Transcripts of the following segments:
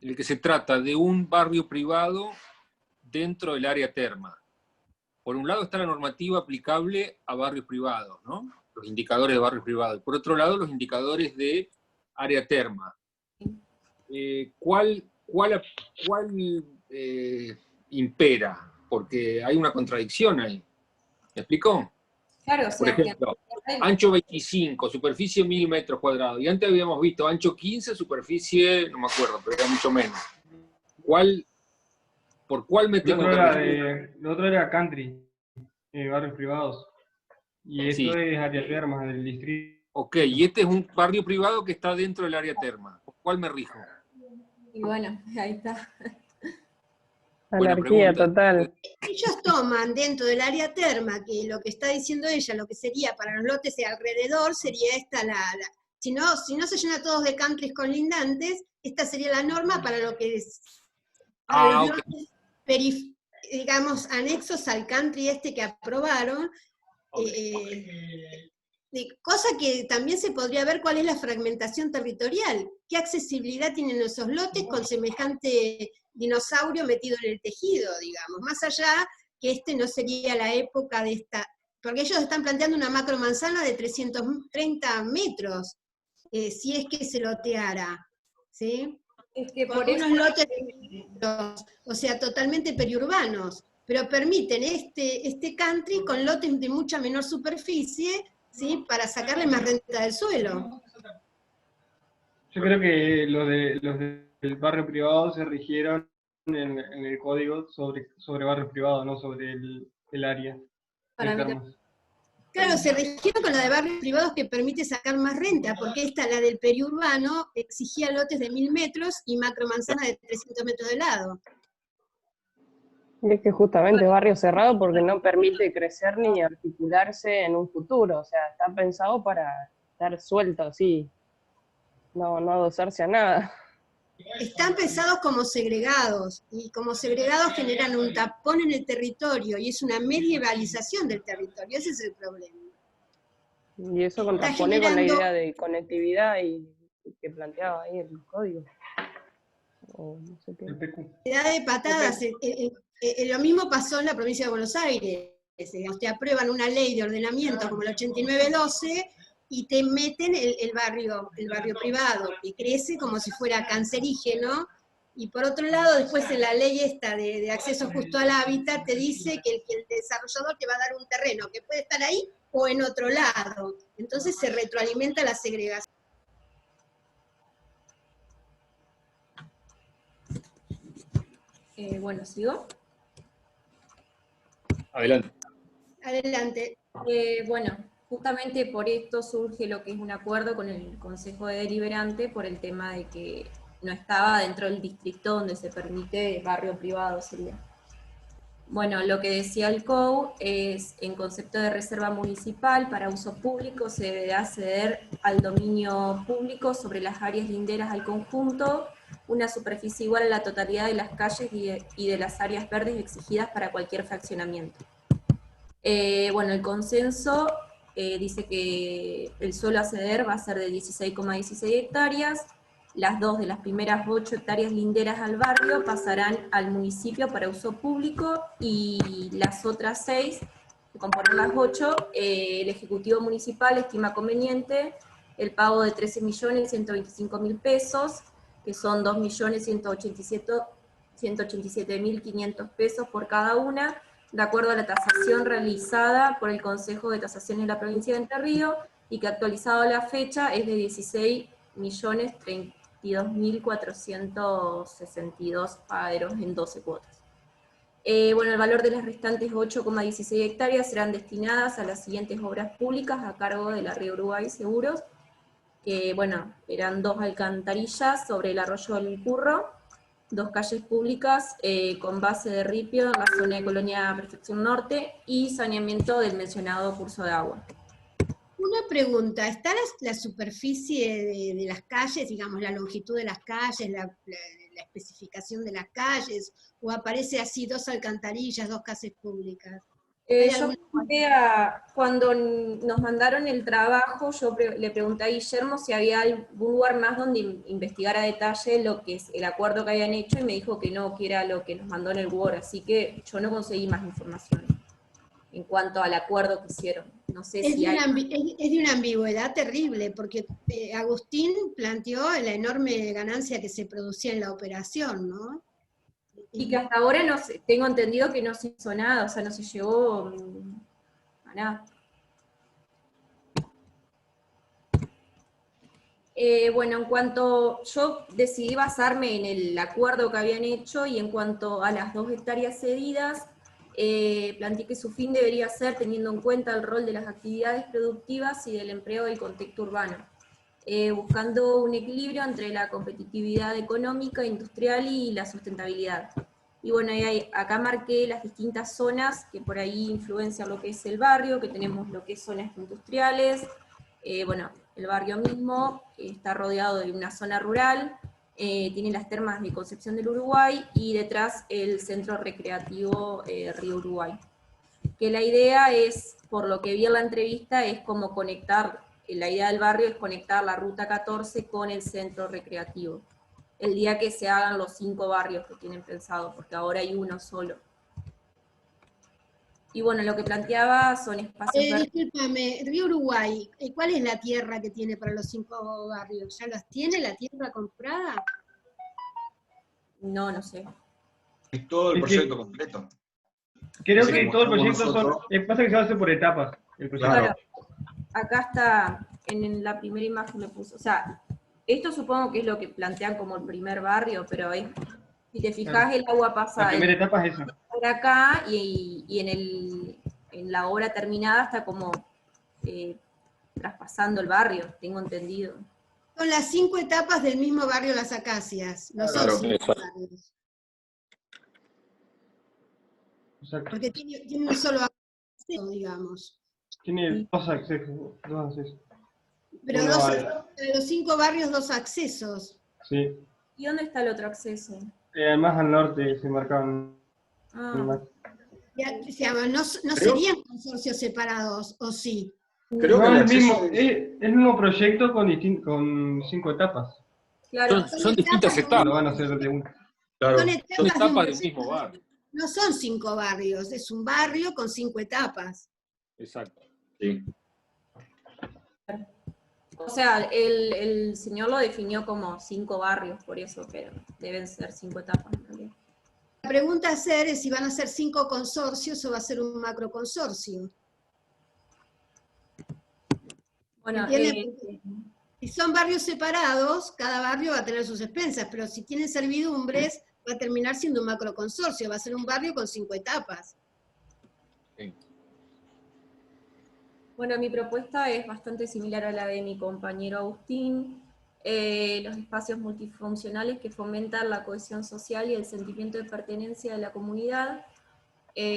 en el que se trata de un barrio privado dentro del área terma. Por un lado está la normativa aplicable a barrios privados, ¿no? Los indicadores de barrios privados. Por otro lado, los indicadores de área terma. ¿Cuál impera? Porque hay una contradicción ahí. ¿Me explicó? Claro, o Por sea, ejemplo, ancho 25, superficie 1000 metros cuadrados. Y antes habíamos visto ancho 15, superficie, no me acuerdo, pero era mucho menos. ¿Por cuál me tengo que regir? Lo otro era country, barrios privados. Y esto Sí. es área terma del distrito. Ok, y este es un barrio privado que está dentro del área terma. ¿Por cuál me rijo? y bueno, ahí está. Anarquía total. Ellos toman dentro del área terma, que lo que está diciendo ella, lo que sería para los lotes de alrededor, sería esta si no se llena todos de countries colindantes, esta sería la norma para lo que es para los lotes digamos, anexos al country este que aprobaron, cosa que también se podría ver cuál es la fragmentación territorial, qué accesibilidad tienen esos lotes con semejante dinosaurio metido en el tejido, digamos, más allá que no sería la época de esta, porque ellos están planteando una macro manzana de 330 metros, si es que se loteara, ¿sí? Es que por unos lotes, o sea, totalmente periurbanos, pero permiten este country con lotes de mucha menor superficie, ¿sí? Para sacarle más renta del suelo. Yo creo que los del barrio privado se rigieron en el código sobre barrios privados, no sobre el área. Claro, se rigieron con la de barrios privados que permite sacar más renta, porque la del periurbano, exigía lotes de 1000 metros y macromanzana de 300 metros de lado. Y es que justamente es barrio cerrado porque no permite crecer ni articularse en un futuro, o sea, está pensado para estar suelto así, no adosarse a nada. Están pensados como segregados, y como segregados generan un tapón en el territorio, y es una medievalización del territorio, ese es el problema. Y eso contrapone con la idea de conectividad y que planteaba ahí el código. O no sé qué. De patadas, lo mismo pasó en la provincia de Buenos Aires, te aprueban una ley de ordenamiento como el 8912, y te meten el barrio privado, que crece como si fuera cancerígeno, y por otro lado, después en la ley esta de acceso justo al hábitat, te dice que el desarrollador te va a dar un terreno que puede estar ahí o en otro lado. Entonces se retroalimenta la segregación. Bueno, ¿sigo? Adelante. Adelante. Bueno, justamente por esto surge lo que es un acuerdo con el Consejo Deliberante por el tema de que no estaba dentro del distrito donde se permite barrio privado, sería. Bueno, lo que decía el COU es, en concepto de reserva municipal para uso público, se debe acceder al dominio público sobre las áreas linderas al conjunto, una superficie igual a la totalidad de las calles y de las áreas verdes exigidas para cualquier fraccionamiento. Bueno, el consenso dice que el suelo a ceder va a ser de 16,16 hectáreas, las 2 de las primeras 8 hectáreas linderas al barrio pasarán al municipio para uso público, y las otras 6, que componen las 8, el Ejecutivo Municipal estima conveniente el pago de 13.125.000 pesos, que son 2.187.500 pesos por cada una, de acuerdo a la tasación realizada por el Consejo de Tasaciones de la provincia de Entre Ríos, y que actualizado a la fecha es de 16.032.462 pagaderos en 12 cuotas. Bueno, el valor de las restantes 8,16 hectáreas serán destinadas a las siguientes obras públicas a cargo de la Río Uruguay Seguros, que bueno, eran 2 alcantarillas sobre el arroyo del Curro, 2 calles públicas con base de ripio en la zona de Colonia Perfección Norte, y saneamiento del mencionado curso de agua. Una pregunta, ¿está la superficie de las calles, digamos, la longitud de las calles, la especificación de las calles, o aparece así 2 alcantarillas, 2 calles públicas? Yo cuando nos mandaron el trabajo, le pregunté a Guillermo si había algún lugar más donde investigar a detalle lo que es el acuerdo que habían hecho, y me dijo que no, que era lo que nos mandó en el Word, así que yo no conseguí más información en cuanto al acuerdo que hicieron. No sé Es si de, hay... es de una ambigüedad terrible, porque Agustín planteó la enorme ganancia que se producía en la operación, ¿no? Y que hasta ahora no se, tengo entendido que no se hizo nada, o sea, no se llegó a nada. Bueno, en cuanto yo decidí basarme en el acuerdo que habían hecho, y en cuanto a las 2 hectáreas cedidas, planteé que su fin debería ser teniendo en cuenta el rol de las actividades productivas y del empleo del contexto urbano, buscando un equilibrio entre la competitividad económica, industrial y la sustentabilidad. Y bueno, acá marqué las distintas zonas que por ahí influencian lo que es el barrio, que tenemos lo que es zonas industriales, bueno, el barrio mismo está rodeado de una zona rural, tiene las termas de Concepción del Uruguay, y detrás el centro recreativo Río Uruguay. Que la idea es, por lo que vi en la entrevista, es como conectar, la idea del barrio es conectar la ruta 14 con el centro recreativo, el día que se hagan los 5 barrios que tienen pensado, porque ahora hay uno solo. Y bueno, lo que planteaba son espacios verdes. Discúlpame, Río Uruguay, ¿cuál es la tierra que tiene para los 5 barrios? ¿Ya las tiene la tierra comprada? No, no sé. Es todo el Es que- proyecto completo. Creo Así que como todo el estamos proyecto nosotros. pasa que se hace por etapas. El proyecto. Claro. Acá está, en la primera imagen me puso, o sea, esto supongo que es lo que plantean como el primer barrio, pero si te fijas, el agua La pasa primera etapa es esa. por acá, y en la obra terminada está como traspasando el barrio, tengo entendido. Son las 5 etapas del mismo barrio Las Acacias, no son Claro, 5 barrios. Exacto. Porque tiene un solo acceso, digamos. Tiene 2 accesos. 2 accesos. Pero Uno de los 5 barrios, 2 accesos. Sí. ¿Y dónde está el otro acceso? Además al norte se marcaban. Ah, No serían consorcios separados, ¿o sí? Creo No, que el es el acceso mismo, es el mismo proyecto con 5 etapas. claro. Son distintas Lo etapas, van a hacer de una. Claro, Son son etapas de un etapas del proyecto. mismo barrio. No son 5 barrios, es un barrio con 5 etapas. Exacto. sí. O sea, el señor lo definió como 5 barrios, por eso, pero deben ser 5 etapas en realidad. La pregunta a hacer es si van a ser 5 consorcios o va a ser un macroconsorcio. Bueno, ¿Entienden? Si son barrios separados, cada barrio va a tener sus expensas, pero si tienen servidumbres, va a terminar siendo un macroconsorcio, va a ser un barrio con 5 etapas. Sí. bueno, mi propuesta es bastante similar a la de mi compañero Agustín. Los espacios multifuncionales que fomentan la cohesión social y el sentimiento de pertenencia de la comunidad.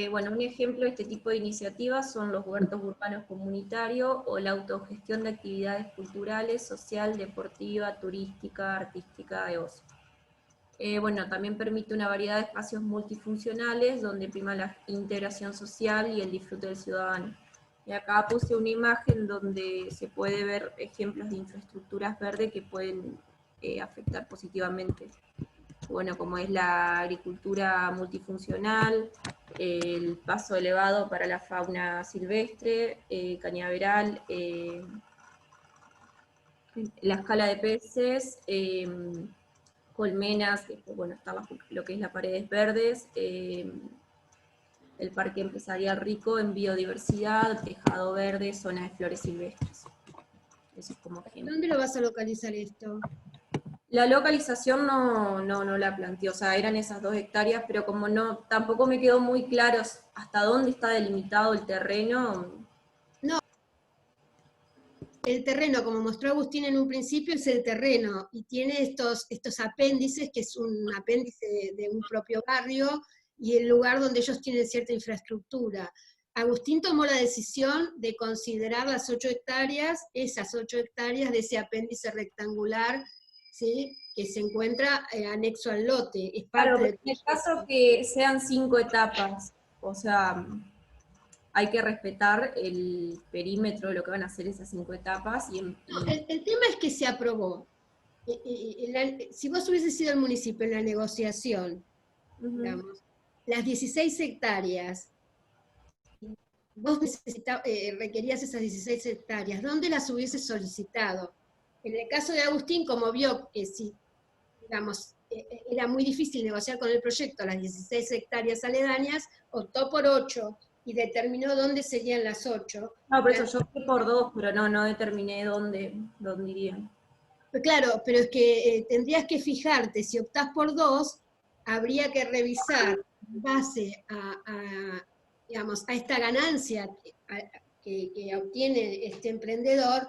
Bueno, un ejemplo de este tipo de iniciativas son los huertos urbanos comunitarios o la autogestión de actividades culturales, social, deportiva, turística, artística, de ocio. Bueno, también permite una variedad de espacios multifuncionales donde prima la integración social y el disfrute del ciudadano. Y acá puse una imagen donde se puede ver ejemplos de infraestructuras verdes que pueden afectar positivamente. Bueno, como es la agricultura multifuncional, el paso elevado para la fauna silvestre, cañaveral, la escala de peces, colmenas, bueno, está lo que es las paredes verdes, el parque empresarial rico en biodiversidad, tejado verde, zona de flores silvestres. Eso es como ejemplo. ¿Dónde lo vas a localizar esto? La localización no la planteó, o sea, eran esas 2 hectáreas, pero como tampoco me quedó muy claro hasta dónde está delimitado el terreno. El terreno, como mostró Agustín en un principio, es el terreno, y tiene estos apéndices, que es un apéndice de un propio barrio, y el lugar donde ellos tienen cierta infraestructura. Agustín tomó la decisión de considerar las 8 hectáreas, esas 8 hectáreas de ese apéndice rectangular, ¿sí?, que se encuentra anexo al lote. Es parte Claro, del en el caso que sean 5 etapas, o sea, hay que respetar el perímetro de lo que van a hacer esas 5 etapas. No, el tema es que se aprobó. Si vos hubieses sido el municipio en la negociación, digamos, las 16 hectáreas, vos requerías esas 16 hectáreas, ¿dónde las hubieses solicitado? En el caso de Agustín, como vio que si, digamos, era muy difícil negociar con el proyecto las 16 hectáreas aledañas, optó por 8 y determinó dónde serían las 8. No, por eso yo fui por 2, pero no determiné dónde irían. Claro, pero es que tendrías que fijarte, si optás por 2, habría que revisar en base digamos, a esta ganancia que obtiene este emprendedor,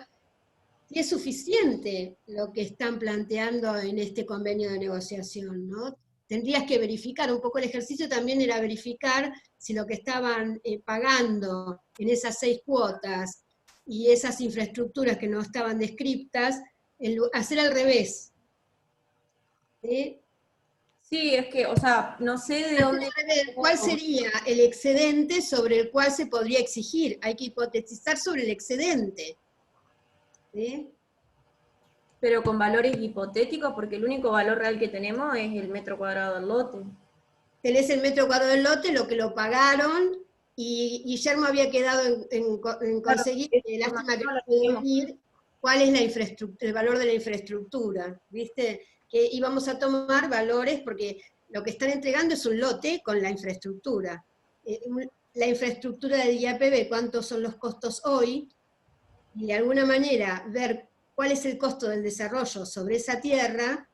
si es suficiente lo que están planteando en este convenio de negociación, ¿no? Tendrías que verificar, un poco el ejercicio también era verificar si lo que estaban pagando en esas 6 cuotas y esas infraestructuras que no estaban descriptas, hacer al revés. ¿Sí? Sí, es que, o sea, no sé de dónde... ¿Cuál sería el excedente sobre el cual se podría exigir? Hay que hipotetizar sobre el excedente. ¿Sí? Pero con valores hipotéticos, porque el único valor real que tenemos es el metro cuadrado del lote. Tenés el metro cuadrado del lote, lo que lo pagaron, y Guillermo había quedado en conseguir, lástima que no pudo venir, cuál es la infraestructura, el valor de la infraestructura, ¿viste? Que íbamos a tomar valores, porque lo que están entregando es un lote con la infraestructura. La infraestructura del IAPB, cuántos son los costos hoy, y de alguna manera ver cuál es el costo del desarrollo sobre esa tierra,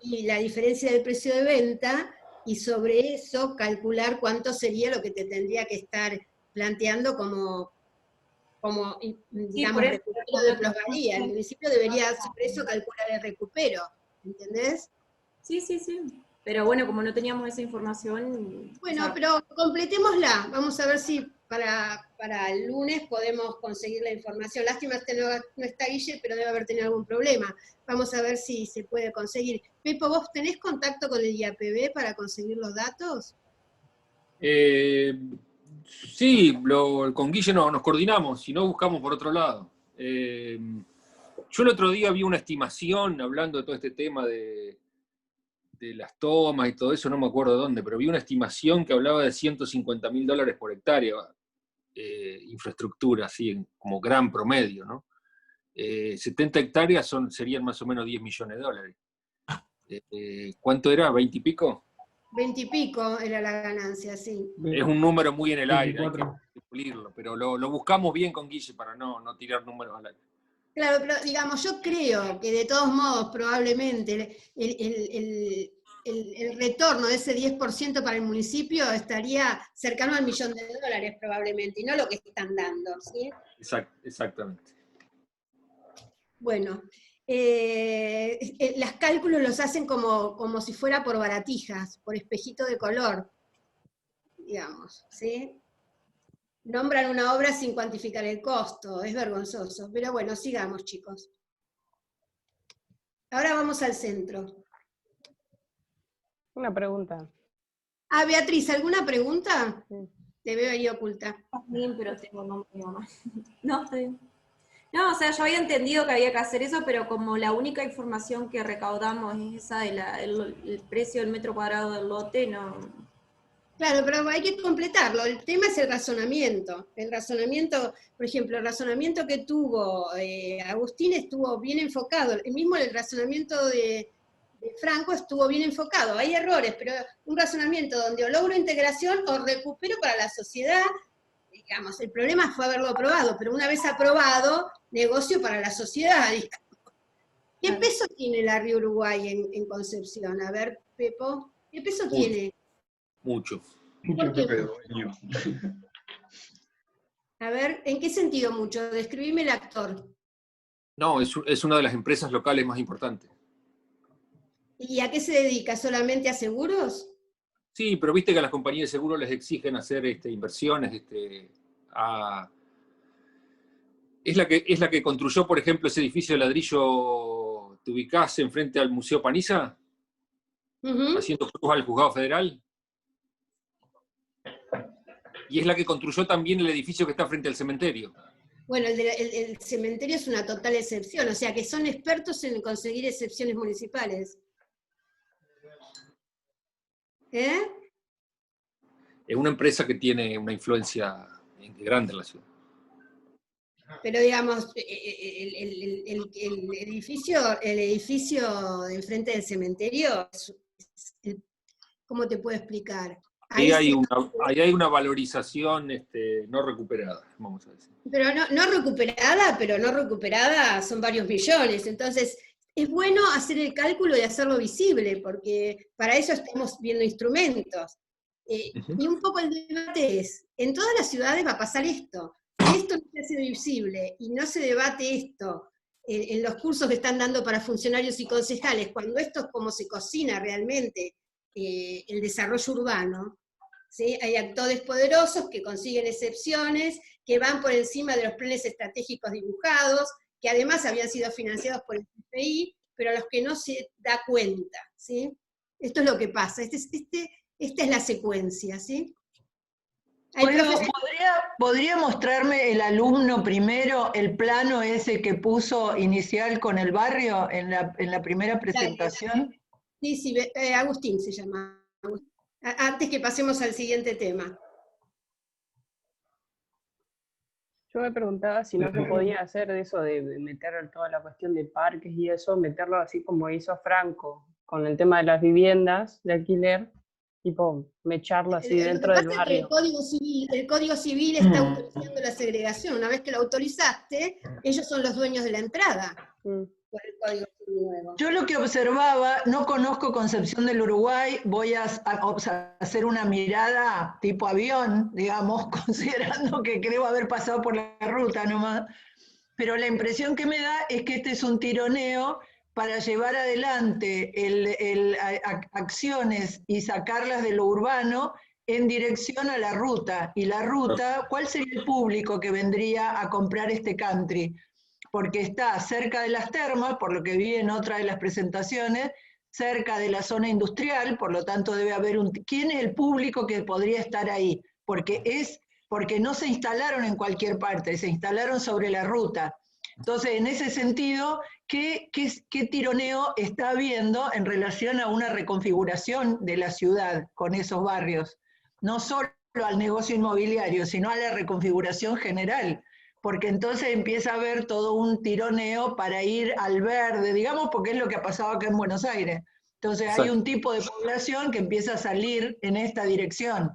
y la diferencia del precio de venta, y sobre eso calcular cuánto sería lo que te tendría que estar planteando como digamos, recupero de plusvalía. El municipio debería sobre eso calcular el recupero, ¿entendés? Sí. Pero bueno, como no teníamos esa información... Bueno, o sea, pero completémosla. Vamos a ver si para el lunes podemos conseguir la información. Lástima que no está Guille, pero debe haber tenido algún problema. Vamos a ver si se puede conseguir. Pepo, ¿vos tenés contacto con el IAPB para conseguir los datos? Sí, con Guille nos coordinamos, si no buscamos por otro lado. Yo el otro día vi una estimación, hablando de todo este tema de las tomas y todo eso, no me acuerdo dónde, pero vi una estimación que hablaba de $150.000 por hectárea, infraestructura, así como gran promedio, ¿no? 70 hectáreas serían más o menos $10 millones. ¿Cuánto era? ¿20 y pico? 20 y pico era la ganancia, sí. Es un número muy en el aire, 24. hay que pulirlo, pero lo buscamos bien con Guille para no tirar números al aire. Claro, pero digamos, yo creo que de todos modos probablemente el retorno de ese 10% para el municipio estaría cercano al $1 millón probablemente, y no lo que están dando, ¿sí? Exactamente. Bueno, los cálculos los hacen como si fuera por baratijas, por espejito de color, digamos, ¿sí? Nombran una obra sin cuantificar el costo, es vergonzoso, pero bueno, sigamos, chicos. Ahora vamos al centro. Una pregunta. Ah, Beatriz, ¿alguna pregunta? Sí. Te veo ahí oculta. bien, pero tengo nombre de mamá. No, está bien. No, o sea, yo había entendido que había que hacer eso, pero como la única información que recaudamos es esa de el precio del metro cuadrado del lote, no... Claro, pero hay que completarlo. El tema es el razonamiento. El razonamiento, por ejemplo, el razonamiento que tuvo Agustín estuvo bien enfocado. El mismo el razonamiento de Franco estuvo bien enfocado. Hay errores, pero un razonamiento donde o logro integración o recupero para la sociedad, digamos, el problema fue haberlo aprobado, pero una vez aprobado, negocio para la sociedad, digamos. ¿Qué peso tiene la Río Uruguay en Concepción? A ver, Pepo, ¿qué peso tiene? Mucho. ¿Por qué? Pero, niño. A ver, ¿en qué sentido mucho? Describime el actor. No, es una de las empresas locales más importantes. ¿Y a qué se dedica? ¿Solamente a seguros? Sí, pero viste que a las compañías de seguro les exigen hacer inversiones. ¿Es la que construyó, por ejemplo, ese edificio de ladrillo, te ubicás enfrente al Museo Paniza? Ujú. Haciendo cruz al Juzgado Federal. Y es la que construyó también el edificio que está frente al cementerio. Bueno, el cementerio es una total excepción, o sea que son expertos en conseguir excepciones municipales. ¿Eh? Es una empresa que tiene una influencia grande en la ciudad. Pero digamos, el edificio de enfrente del cementerio, ¿cómo te puedo explicar? Ahí hay una valorización no recuperada, vamos a decir. Pero no recuperada son varios millones. Entonces, es bueno hacer el cálculo y hacerlo visible, porque para eso estamos viendo instrumentos. Y un poco el debate es, en todas las ciudades va a pasar esto. Si esto no se hace visible y no se debate esto en los cursos que están dando para funcionarios y concejales, cuando esto es como se cocina realmente el desarrollo urbano, ¿sí? Hay actores poderosos que consiguen excepciones, que van por encima de los planes estratégicos dibujados, que además habían sido financiados por el CFI, pero a los que no se da cuenta, ¿sí? Esto es lo que pasa, esta es la secuencia, ¿sí? ¿Podría mostrarme el alumno primero el plano ese que puso inicial con el barrio en la primera presentación? Sí, Agustín se llama. Antes que pasemos al siguiente tema. Yo me preguntaba si no se podía hacer de eso de meter toda la cuestión de parques y eso, meterlo así como hizo Franco, con el tema de las viviendas de alquiler, tipo mecharlo así dentro del barrio. El Código Civil está autorizando la segregación. Una vez que lo autorizaste, ellos son los dueños de la entrada. Por el Código Civil nuevo. Yo lo que observaba, no conozco Concepción del Uruguay, voy a hacer una mirada tipo avión, digamos, considerando que creo haber pasado por la ruta nomás, pero la impresión que me da es que este es un tironeo para llevar adelante acciones y sacarlas de lo urbano en dirección a la ruta. Y la ruta, ¿cuál sería el público que vendría a comprar este country? Porque está cerca de las termas, por lo que vi en otra de las presentaciones, cerca de la zona industrial, por lo tanto debe haber ¿quién es el público que podría estar ahí? Porque no se instalaron en cualquier parte, se instalaron sobre la ruta. Entonces, en ese sentido, ¿qué tironeo está habiendo en relación a una reconfiguración de la ciudad con esos barrios? No solo al negocio inmobiliario, sino a la reconfiguración general. Porque entonces empieza a haber todo un tironeo para ir al verde, digamos, porque es lo que ha pasado acá en Buenos Aires. Entonces hay un tipo de población que empieza a salir en esta dirección.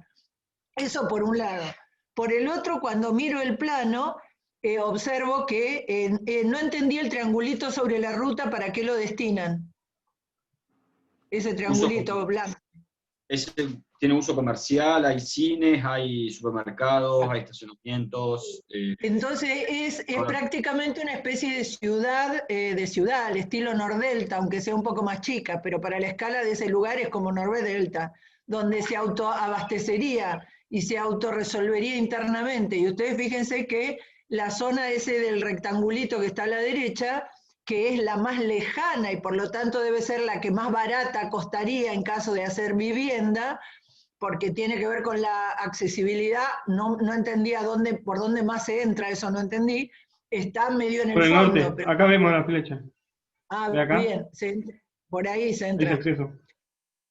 Eso por un lado. Por el otro, cuando miro el plano, observo que no entendí el triangulito sobre la ruta, ¿para qué lo destinan? Ese triangulito blanco. Tiene uso comercial, hay cines, hay supermercados, hay estacionamientos. Entonces es prácticamente una especie de ciudad, al estilo Nordelta, aunque sea un poco más chica, pero para la escala de ese lugar es como Nordelta, donde se autoabastecería y se autorresolvería internamente. Y ustedes fíjense que la zona ese del rectangulito que está a la derecha, que es la más lejana y por lo tanto debe ser la que más barata costaría en caso de hacer vivienda, porque tiene que ver con la accesibilidad, no entendía por dónde más se entra, eso no entendí, está medio en el fondo. Por el norte, pero acá vemos la flecha. Bien, por ahí se entra. Es acceso.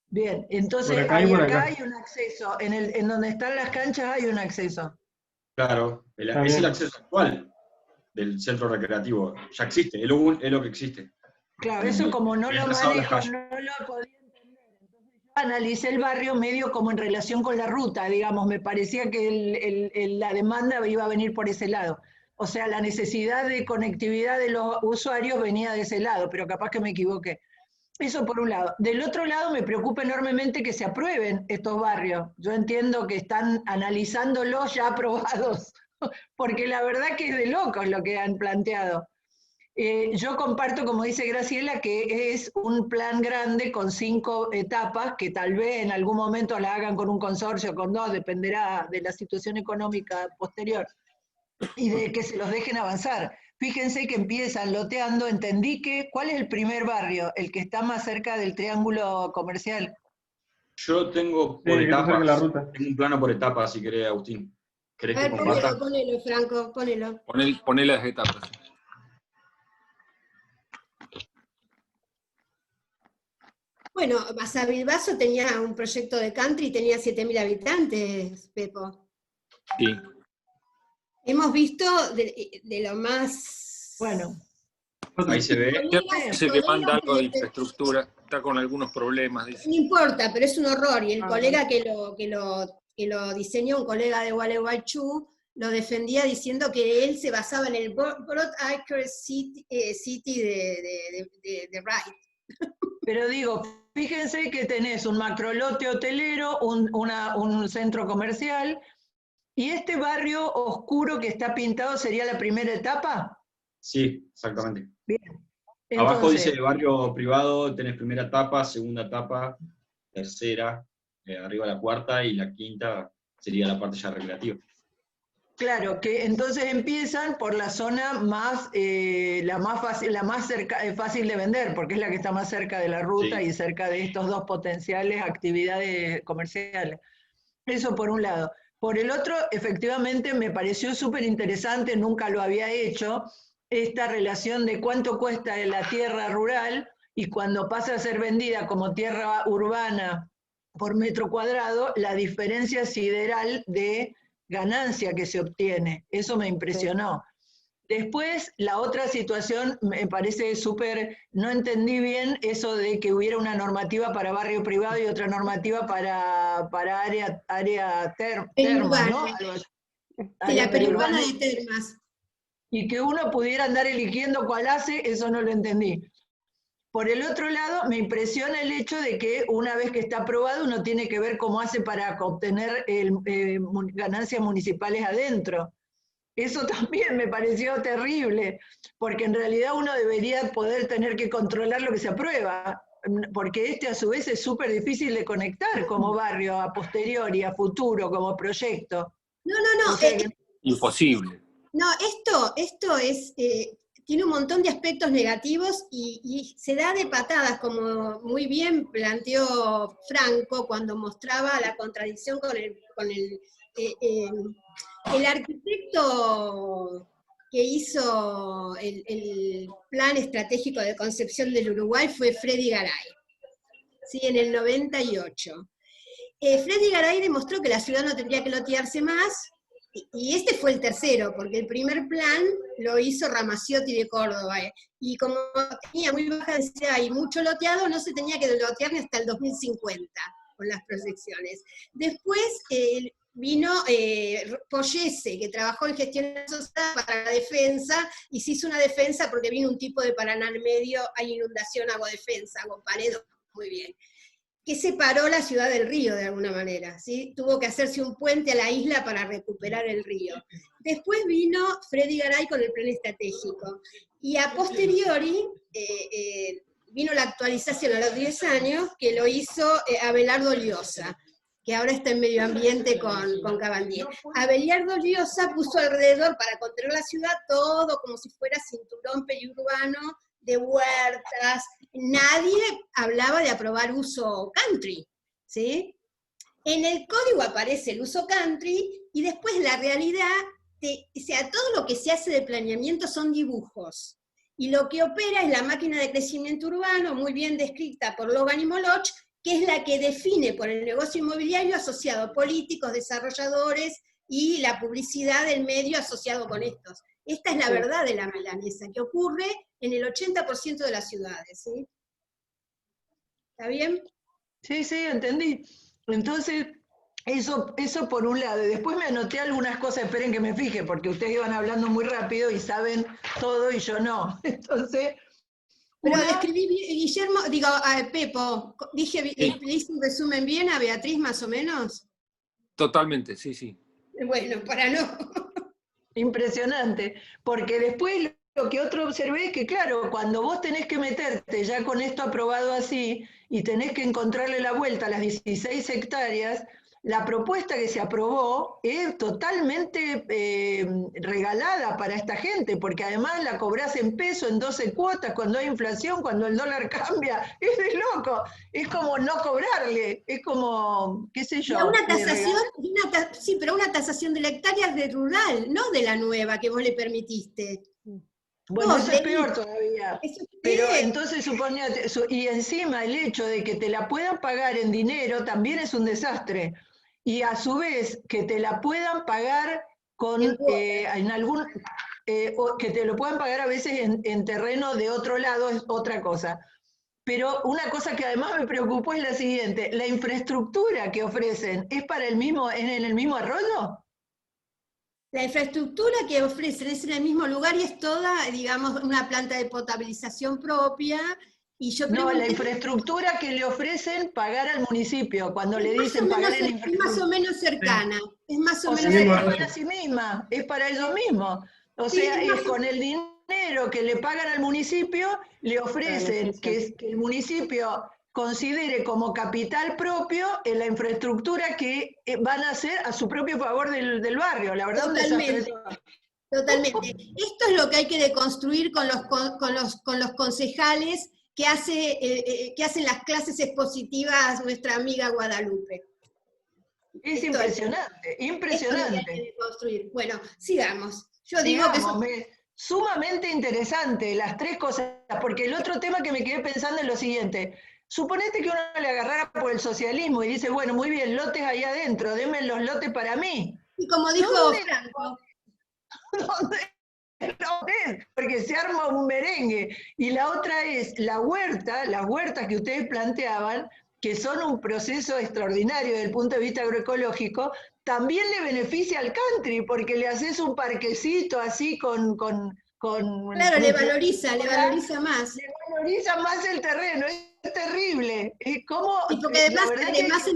Bien, entonces acá hay un acceso, en donde están las canchas hay un acceso. Claro, es el acceso actual del centro recreativo, ya existe, es lo que existe. Claro, eso como no lo manejo, no lo podía entender. Entonces yo analicé el barrio medio como en relación con la ruta, digamos, me parecía que la demanda iba a venir por ese lado. O sea, la necesidad de conectividad de los usuarios venía de ese lado, pero capaz que me equivoqué. Eso por un lado. Del otro lado me preocupa enormemente que se aprueben estos barrios. Yo entiendo que están analizándolos ya aprobados, porque la verdad que es de locos lo que han planteado. Yo comparto, como dice Graciela, que es un plan grande con 5 etapas, que tal vez en algún momento la hagan con un consorcio, con 2, dependerá de la situación económica posterior, y de que se los dejen avanzar. Fíjense que empiezan loteando, entendí que, ¿cuál es el primer barrio? El que está más cerca del triángulo comercial. Yo tengo Sí, por que te saque la etapas, ruta. tengo un plano por etapas, si querés, Agustín. ¿Querés A que ver, comparta? ponelo, Franco, ponelo. Poné las etapas. Bueno, Basavilbaso tenía un proyecto de country y tenía 7.000 habitantes, Pepo. Sí. Hemos visto de lo más... Bueno, Ahí se ve. Dice que manda algo de infraestructura, está con algunos problemas, dice. No importa, pero es un horror. Y el Ah, colega que lo diseñó, un colega de Gualeguaychú, lo defendía diciendo que él se basaba en el Broad Acre City, de Wright. pero digo, fíjense que tenés un macrolote hotelero, un centro comercial, y este barrio oscuro que está pintado sería la primera etapa. Sí, exactamente. Bien. Abajo Entonces, dice barrio privado, tenés primera etapa, segunda etapa, tercera, arriba la cuarta, y la quinta sería la parte ya recreativa. claro, que entonces empiezan por la zona más, la más fácil, fácil de vender, porque es la que está más cerca de la ruta Sí. y cerca de estos dos potenciales actividades comerciales. Eso por un lado. Por el otro, efectivamente, me pareció súper interesante, nunca lo había hecho, esta relación de cuánto cuesta la tierra rural y cuando pasa a ser vendida como tierra urbana por metro cuadrado, la diferencia sideral de ganancia que se obtiene. Eso me impresionó. Después, la otra situación me parece súper, no entendí bien eso de que hubiera una normativa para barrio privado y otra normativa para área terma, ¿no? De Área la periurbana periurbana. de Termas. Y que uno pudiera andar eligiendo cuál hace, eso no lo entendí. Por el otro lado, me impresiona el hecho de que una vez que está aprobado, uno tiene que ver cómo hace para obtener ganancias municipales adentro. Eso también me pareció terrible, porque en realidad uno debería poder tener que controlar lo que se aprueba, porque a su vez es súper difícil de conectar como barrio a posteriori, a futuro, como proyecto. No, O sea que, Imposible. no, esto es, tiene un montón de aspectos negativos y se da de patadas, como muy bien planteó Franco cuando mostraba la contradicción con el arquitecto que hizo el plan estratégico de concepción del Uruguay fue Freddy Garay, ¿sí? En el 98. Freddy Garay demostró que la ciudad no tendría que lotearse más, y este fue el tercero, porque el primer plan lo hizo Ramaciotti de Córdoba, y como tenía muy baja densidad y mucho loteado, no se tenía que lotear ni hasta el 2050 con las proyecciones. Después vino Poyese, que trabajó en gestión social para la defensa, y se hizo una defensa porque vino un tipo de Paraná al medio, hay inundación, hago defensa, hago pared, muy bien, que separó la ciudad del río de alguna manera, ¿sí? Tuvo que hacerse un puente a la isla para recuperar el río. Después vino Freddy Garay con el plan estratégico, y a posteriori vino la actualización a los 10 años, que lo hizo Abelardo Llosa, que ahora está en medio ambiente con Cabandier. Abelardo Llosa puso alrededor, para contener la ciudad, todo como si fuera cinturón periurbano, de huertas. Nadie hablaba de aprobar uso country, ¿sí? En el código aparece el uso country, y después la realidad, o sea, todo lo que se hace de planeamiento son dibujos, y lo que opera es la máquina de crecimiento urbano, muy bien descrita por Logan y Moloch, que es la que define por el negocio inmobiliario asociado a políticos, desarrolladores, y la publicidad del medio asociado con estos. Esta es la verdad de la milanesa, que ocurre en el 80% de las ciudades, ¿sí? ¿Está bien? sí, entendí. Entonces, eso por un lado. Y después me anoté algunas cosas, esperen que me fije, porque ustedes iban hablando muy rápido y saben todo y yo no. Entonces, pero describí, Guillermo, digo, Pepo, dije, Sí. ¿le hice un resumen bien a Beatriz más o menos? Totalmente, sí, sí. Bueno, para no... impresionante, porque después lo que otro observé es que, claro, cuando vos tenés que meterte ya con esto aprobado así y tenés que encontrarle la vuelta a las 16 hectáreas, la propuesta que se aprobó es totalmente regalada para esta gente, porque además la cobrás en peso, en 12 cuotas, cuando hay inflación, cuando el dólar cambia, es de loco, es como no cobrarle, es como, qué sé yo. Una tasación, sí, pero una tasación de la hectárea de rural, no de la nueva que vos le permitiste. Bueno, No, eso es peor todavía. Eso es Pero peor. entonces suponete, y encima el hecho de que te la puedan pagar en dinero también es un desastre. Y a su vez que te la puedan pagar con en algún o que te lo puedan pagar a veces en terreno de otro lado es otra cosa. Pero una cosa que además me preocupó es la siguiente: la infraestructura que ofrecen es para el mismo, en el mismo arroyo. La infraestructura que ofrecen es en el mismo lugar y es toda, digamos, una planta de potabilización propia. Y yo No, la pregunté, infraestructura que le ofrecen pagar al municipio, cuando le es más dicen o menos, pagar en es más infraestructura. o menos cercana. Es más o O menos sea, mismo es cercana. para sí misma, es para ellos mismos. O Sí, sea, es es más o con el dinero que le pagan al municipio, le ofrecen que el municipio considere como capital propio en la infraestructura que van a hacer a su propio favor del barrio. La verdad, un desastre. Totalmente. Totalmente. Esto es lo que hay que deconstruir con los concejales que hacen las clases expositivas nuestra amiga Guadalupe. Es Esto impresionante, Esto es lo que hay impresionante. que deconstruir. Bueno, sigamos. Yo digo que Digamos, sumamente interesante las tres cosas, porque el otro tema que me quedé pensando es lo siguiente: suponete que uno le agarrara por el socialismo y dice, bueno, muy bien, lotes ahí adentro, denme los lotes para mí. y como dijo ¿Dónde, Franco, dónde lo ves? Porque se arma un merengue. Y la otra es la huerta, las huertas que ustedes planteaban, que son un proceso extraordinario desde el punto de vista agroecológico, también le beneficia al country, porque le haces un parquecito así con claro, le valoriza más. le valoriza más el terreno, es terrible. ¿Cómo? Sí, porque La verdad además que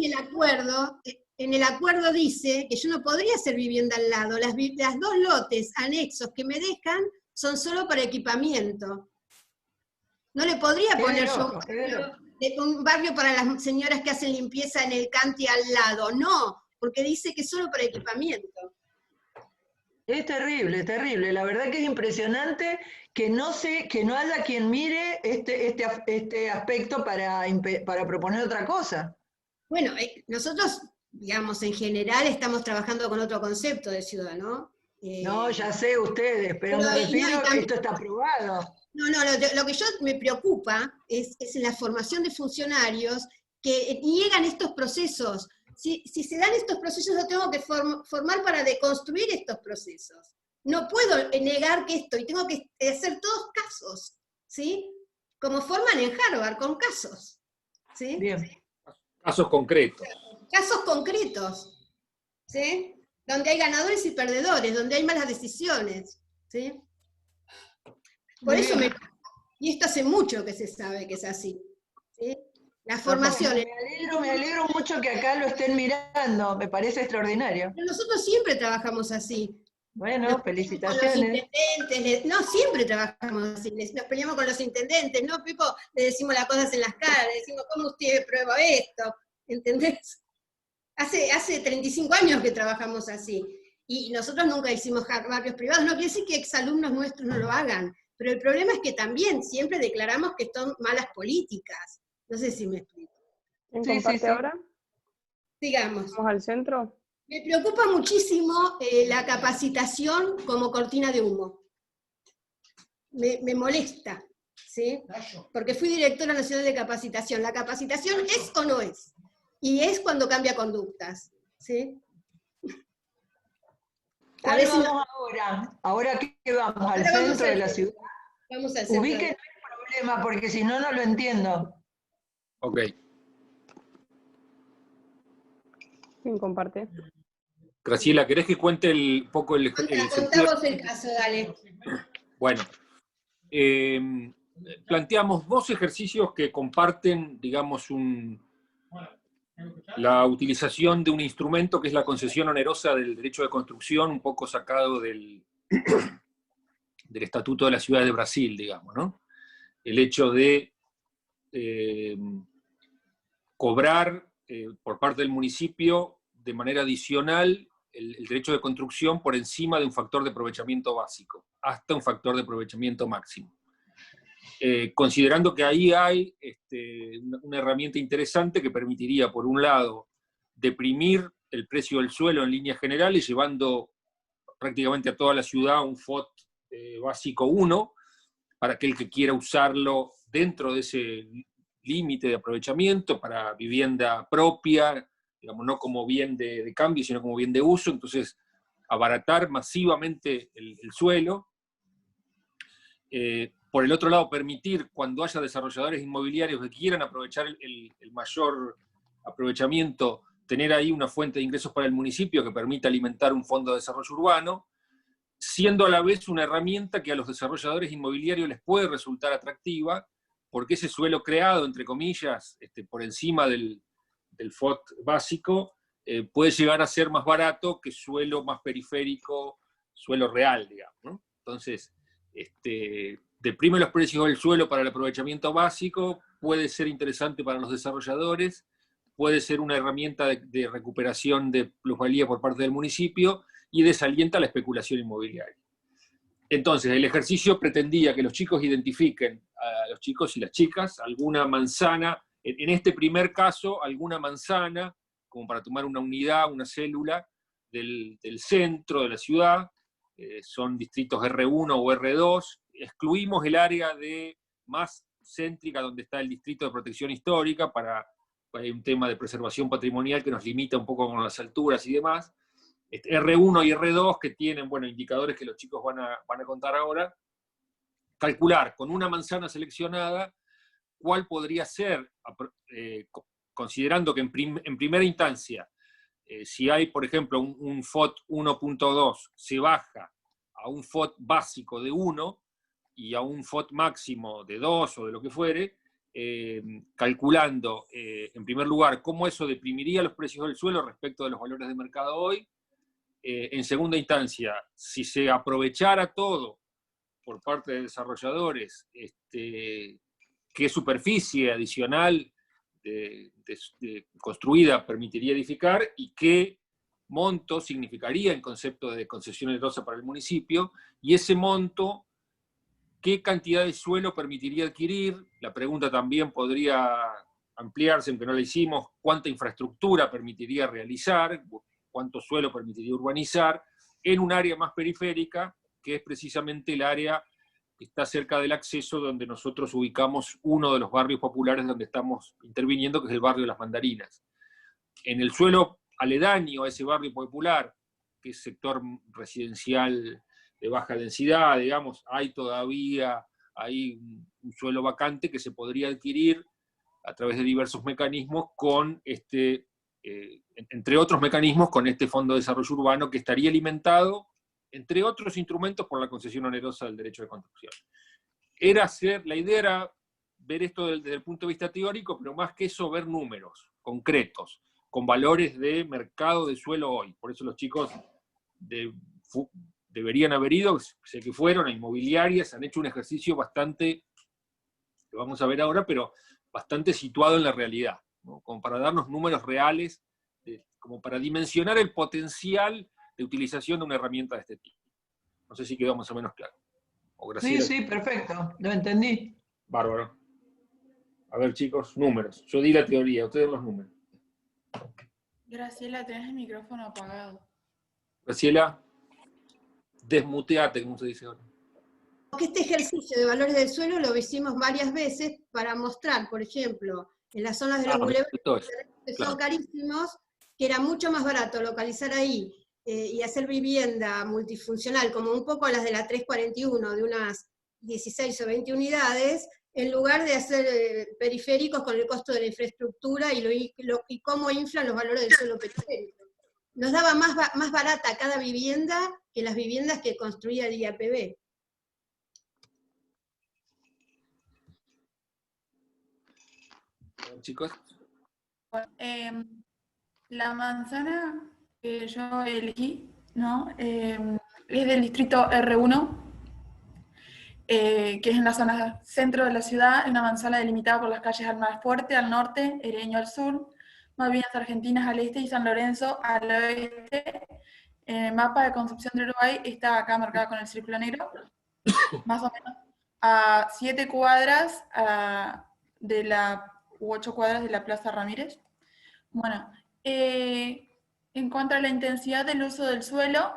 en el acuerdo dice que yo no podría hacer vivienda al lado. Las dos lotes anexos que me dejan son solo para equipamiento. No le podría poner yo un barrio para las señoras que hacen limpieza en el country al lado. No, porque dice que es solo para equipamiento. es terrible, terrible. La verdad que es impresionante que no haya quien mire este aspecto para proponer otra cosa. Bueno, nosotros, digamos, en general estamos trabajando con otro concepto de ciudad, ¿no? No, ya sé ustedes, pero me refiero a que esto está aprobado. No, lo que yo me preocupa es en la formación de funcionarios que niegan estos procesos. Si se dan estos procesos, yo tengo que formar para deconstruir estos procesos. No puedo negar que esto, y tengo que hacer todos casos, ¿sí? Como forman en Harvard, con casos, ¿sí? Bien. Casos concretos. Casos concretos, ¿sí? Donde hay ganadores y perdedores, donde hay malas decisiones, ¿sí? Por eso y esto hace mucho que se sabe que es así, ¿sí? La formación. Me alegro mucho que acá lo estén mirando, me parece extraordinario. Nosotros siempre trabajamos así. Bueno, felicitaciones. No, siempre trabajamos así, nos peleamos con los intendentes, ¿no, Pipo? Le decimos las cosas en las caras, le decimos, ¿cómo usted prueba esto? ¿Entendés? Hace 35 años que trabajamos así, y nosotros nunca hicimos barrios privados, no quiere decir que exalumnos nuestros no lo hagan, pero el problema es que también siempre declaramos que son malas políticas. No sé si me explico. ¿Quién comparte ahora? Sigamos. ¿Vamos al centro? Me preocupa muchísimo la capacitación como cortina de humo. Me molesta, ¿sí? Porque fui directora nacional de capacitación. ¿La capacitación es o no es? Y es cuando cambia conductas, ¿sí? A ver, vamos ahora. ¿Ahora qué vamos? ¿Al centro de la ciudad? Vamos al centro. Ubique, no hay problema, porque si no, no lo entiendo. Ok. ¿Quién comparte? Graciela, ¿querés que cuente un poco el sentido? Contamos el caso, dale. Bueno, planteamos dos ejercicios que comparten, digamos, la utilización de un instrumento que es la concesión onerosa del derecho de construcción, un poco sacado del Estatuto de la Ciudad de Brasil, digamos, ¿no? El hecho de cobrar por parte del municipio de manera adicional el derecho de construcción por encima de un factor de aprovechamiento básico, hasta un factor de aprovechamiento máximo. Considerando que ahí hay una herramienta interesante que permitiría, por un lado, deprimir el precio del suelo en líneas generales, llevando prácticamente a toda la ciudad un FOT básico 1, para aquel que quiera usarlo dentro de ese límite de aprovechamiento para vivienda propia, digamos, no como bien de cambio, sino como bien de uso. Entonces, abaratar masivamente el suelo. Por el otro lado, permitir, cuando haya desarrolladores inmobiliarios que quieran aprovechar el mayor aprovechamiento, tener ahí una fuente de ingresos para el municipio que permita alimentar un fondo de desarrollo urbano, siendo a la vez una herramienta que a los desarrolladores inmobiliarios les puede resultar atractiva, porque ese suelo creado, entre comillas, por encima del FOT básico, puede llegar a ser más barato que suelo más periférico, suelo real, digamos, ¿no? Entonces, deprime los precios del suelo para el aprovechamiento básico, puede ser interesante para los desarrolladores, puede ser una herramienta de recuperación de plusvalía por parte del municipio y desalienta la especulación inmobiliaria. Entonces, el ejercicio pretendía que los chicos identifiquen, a los chicos y las chicas, alguna manzana, en este primer caso, alguna manzana, como para tomar una unidad, una célula del centro de la ciudad, son distritos R1 o R2, excluimos el área más céntrica donde está el distrito de protección histórica, hay un tema de preservación patrimonial que nos limita un poco con las alturas y demás. R1 y R2 que tienen, bueno, indicadores que los chicos van a contar ahora. Calcular con una manzana seleccionada cuál podría ser, considerando que en primera instancia, si hay, por ejemplo, un FOT 1.2, se baja a un FOT básico de 1 y a un FOT máximo de 2 o de lo que fuere, calculando, en primer lugar, cómo eso deprimiría los precios del suelo respecto de los valores de mercado hoy. En segunda instancia, si se aprovechara todo por parte de desarrolladores, qué superficie adicional construida permitiría edificar y qué monto significaría en concepto de concesión onerosa para el municipio, y ese monto, qué cantidad de suelo permitiría adquirir. La pregunta también podría ampliarse, aunque no la hicimos, cuánta infraestructura permitiría realizar, cuánto suelo permitiría urbanizar, en un área más periférica, que es precisamente el área que está cerca del acceso, donde nosotros ubicamos uno de los barrios populares donde estamos interviniendo, que es el barrio de Las Mandarinas. En el suelo aledaño a ese barrio popular, que es sector residencial de baja densidad, digamos, hay todavía un suelo vacante que se podría adquirir a través de diversos mecanismos con entre otros mecanismos, con este Fondo de Desarrollo Urbano, que estaría alimentado, entre otros instrumentos, por la concesión onerosa del derecho de construcción. La idea era ver esto desde el punto de vista teórico, pero más que eso, ver números concretos, con valores de mercado de suelo hoy. Por eso los chicos deberían haber ido, sé que fueron a inmobiliarias, han hecho un ejercicio bastante, lo vamos a ver ahora, pero bastante situado en la realidad, ¿no? Como para darnos números reales, como para dimensionar el potencial de utilización de una herramienta de este tipo. No sé si quedó más o menos claro. Sí, perfecto, lo entendí. Bárbaro. A ver, chicos, números. Yo di la teoría, ustedes los números. Graciela, tenés el micrófono apagado. Graciela, desmuteate, como se dice ahora. Este ejercicio de valores del suelo lo hicimos varias veces para mostrar, por ejemplo, en las zonas de los bulevares que son carísimos, que era mucho más barato localizar ahí y hacer vivienda multifuncional, como un poco las de la 341, de unas 16 o 20 unidades, en lugar de hacer periféricos con el costo de la infraestructura y cómo inflan los valores del suelo periférico. Nos daba más barata cada vivienda que las viviendas que construía el IAPB. Chicos. Bueno, la manzana que yo elegí, ¿no? Es del distrito R1, que es en la zona centro de la ciudad, es una manzana delimitada por las calles Almafuerte al norte, Hereño al sur, Malvinas Argentinas al este y San Lorenzo al oeste. En el mapa de Concepción del Uruguay está acá marcada con el círculo negro, más o menos a 7 cuadras u 8 cuadras de la Plaza Ramírez. Bueno, en cuanto a la intensidad del uso del suelo,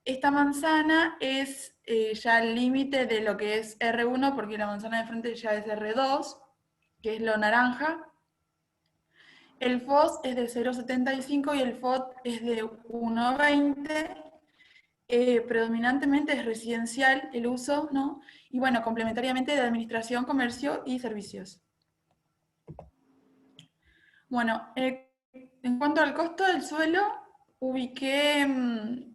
esta manzana es ya el límite de lo que es R1, porque la manzana de frente ya es R2, que es lo naranja. El FOS es de 0,75 y el FOT es de 1,20. Predominantemente es residencial el uso, ¿no? Y bueno, complementariamente de administración, comercio y servicios. Bueno, en cuanto al costo del suelo, ubiqué en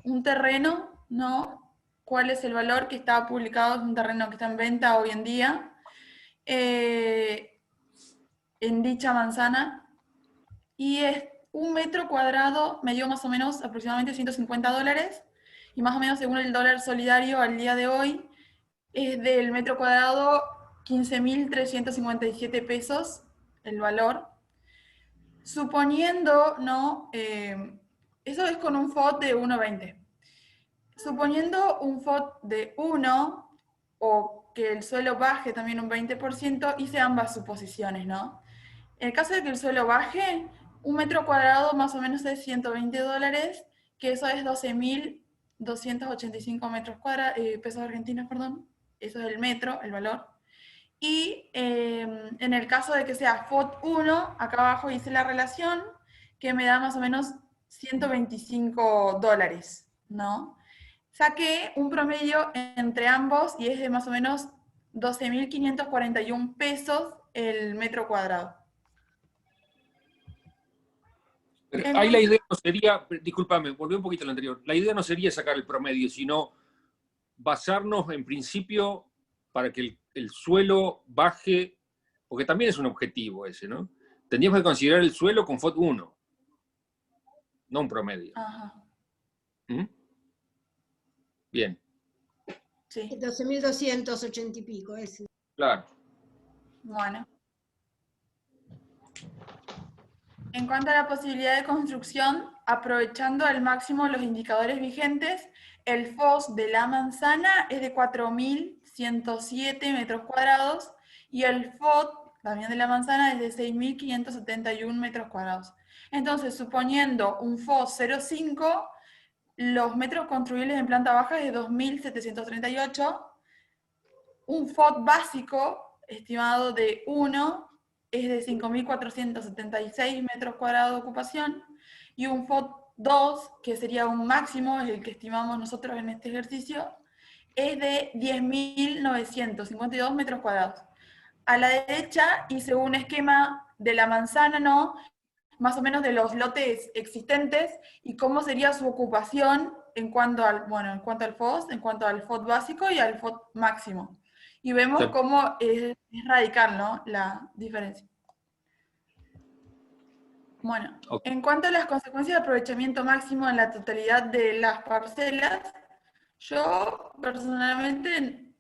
un terreno, ¿no? ¿Cuál es el valor que está publicado? Es un terreno que está en venta hoy en día. En dicha manzana, y es un metro cuadrado, me dio más o menos aproximadamente $150, y más o menos según el dólar solidario al día de hoy, es del metro cuadrado 15.357 pesos el valor, suponiendo, ¿no? Eso es con un FOT de 1,20. Suponiendo un FOT de 1, o que el suelo baje también un 20%, hice ambas suposiciones, ¿no? En el caso de que el suelo baje, un metro cuadrado más o menos es $120, que eso es 12.285 pesos argentinos, perdón. Eso es el metro, el valor. Y en el caso de que sea FOT 1, acá abajo hice la relación, que me da más o menos $125, ¿no? Saqué un promedio entre ambos y es de más o menos 12.541 pesos el metro cuadrado. Ahí la idea no sería, discúlpame, volví un poquito a lo anterior, la idea no sería sacar el promedio, sino basarnos en principio para que el suelo baje, porque también es un objetivo ese, ¿no? Tendríamos que considerar el suelo con FOT 1, no un promedio. Ajá. ¿Mm? Bien. Sí. 12.280 y pico, ese. Claro. Bueno. En cuanto a la posibilidad de construcción, aprovechando al máximo los indicadores vigentes, el FOS de la manzana es de 4.107 metros cuadrados y el FOT, también de la manzana, es de 6.571 metros cuadrados. Entonces, suponiendo un FOS 0,5, los metros construibles en planta baja es de 2.738, un FOT básico estimado de 1 es de 5.476 metros cuadrados de ocupación, y un FOT 2, que sería un máximo, es el que estimamos nosotros en este ejercicio, es de 10.952 metros cuadrados. A la derecha hice un esquema de la manzana, ¿no? Más o menos de los lotes existentes y cómo sería su ocupación en cuanto al, bueno, en cuanto al FOS, en cuanto al FOT básico y al FOT máximo. Y vemos cómo es radical, ¿no? La diferencia. Bueno, en cuanto a las consecuencias de aprovechamiento máximo en la totalidad de las parcelas, yo personalmente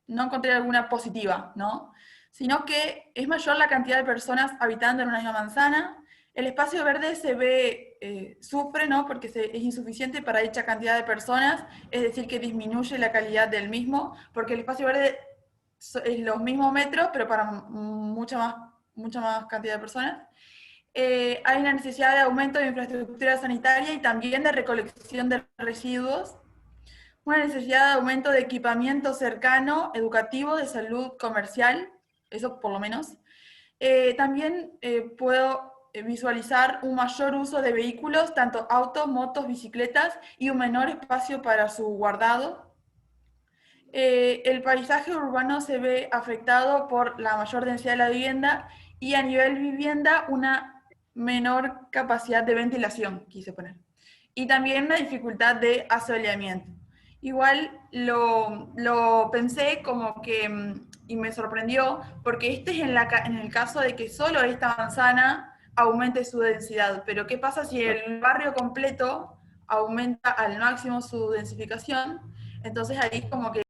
no encontré alguna positiva, ¿no? Sino que es mayor la cantidad de personas habitando en una misma manzana. El espacio verde se ve, sufre, ¿no? Porque es insuficiente para dicha cantidad de personas, es decir, que disminuye la calidad del mismo, porque el espacio verde es los mismos metros, pero para mucha más cantidad de personas. Hay una necesidad de aumento de infraestructura sanitaria y también de recolección de residuos. Una necesidad de aumento de equipamiento cercano, educativo, de salud comercial, eso por lo menos. También puedo visualizar un mayor uso de vehículos, tanto autos, motos, bicicletas, y un menor espacio para su guardado. El paisaje urbano se ve afectado por la mayor densidad de la vivienda y a nivel vivienda una menor capacidad de ventilación, quise poner. Y también una dificultad de asoleamiento. Igual lo pensé como que, y me sorprendió, porque este es en el caso de que solo esta manzana aumente su densidad. Pero ¿qué pasa si el barrio completo aumenta al máximo su densificación? Entonces ahí como que